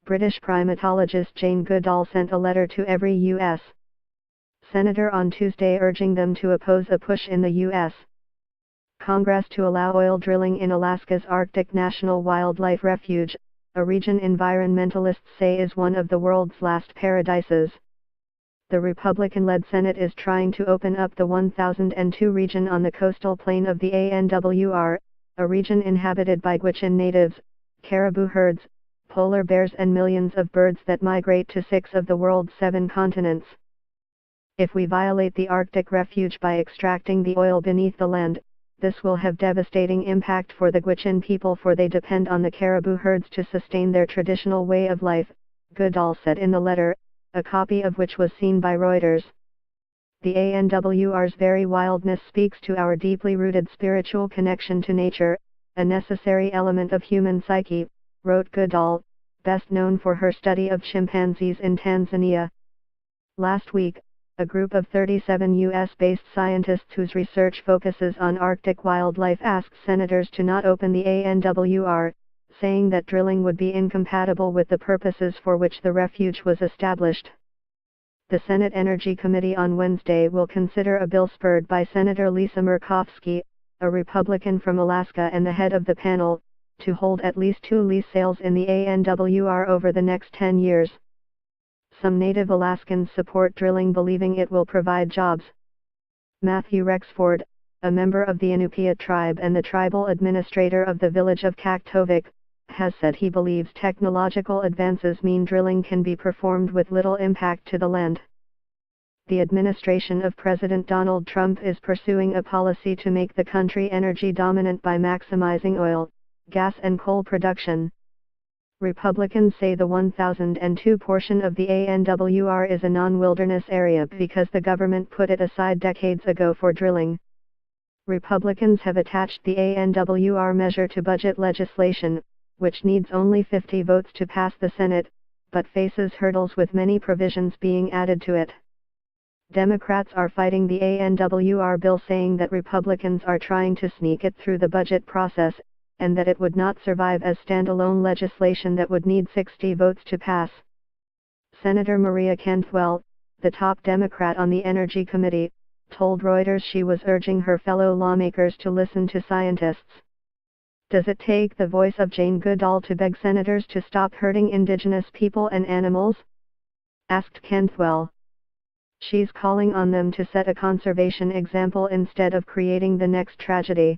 British primatologist Jane Goodall sent a letter to every U.S. senator on Tuesday urging them to oppose a push in the U.S. Congress to allow oil drilling in Alaska's Arctic National Wildlife Refuge, a region environmentalists say is one of the world's last paradises. The Republican-led Senate is trying to open up the 1002 region on the coastal plain of the ANWR, a region inhabited by Gwich'in natives, caribou herds, polar bears and millions of birds that migrate to 6 of the world's 7 continents. If we violate the Arctic refuge by extracting the oil beneath the land, this will have devastating impact for the Gwich'in people, for they depend on the caribou herds to sustain their traditional way of life, Goodall said in the letter, a copy of which was seen by Reuters. The ANWR's very wildness speaks to our deeply rooted spiritual connection to nature, a necessary element of human psyche, wrote Goodall, best known for her study of chimpanzees in Tanzania. Last week, a group of 37 U.S.-based scientists whose research focuses on Arctic wildlife asked senators to not open the ANWR, saying that drilling would be incompatible with the purposes for which the refuge was established. The Senate Energy Committee on Wednesday will consider a bill spurred by Senator Lisa Murkowski, a Republican from Alaska and the head of the panel, to hold at least 2 lease sales in the ANWR over the next 10 years. Some native Alaskans support drilling, believing it will provide jobs. Matthew Rexford, a member of the Inupiat tribe and the tribal administrator of the village of Kaktovik, has said he believes technological advances mean drilling can be performed with little impact to the land. The administration of President Donald Trump is pursuing a policy to make the country energy dominant by maximizing oil, gas and coal production. Republicans say the 1002 portion of the ANWR is a non-wilderness area because the government put it aside decades ago for drilling. Republicans have attached the ANWR measure to budget legislation, which needs only 50 votes to pass the Senate, but faces hurdles with many provisions being added to it. Democrats are fighting the ANWR bill, saying that Republicans are trying to sneak it through the budget process, and that it would not survive as standalone legislation that would need 60 votes to pass. Senator Maria Cantwell, the top Democrat on the Energy Committee, told Reuters she was urging her fellow lawmakers to listen to scientists. Does it take the voice of Jane Goodall to beg senators to stop hurting indigenous people and animals? Asked Cantwell. She's calling on them to set a conservation example instead of creating the next tragedy.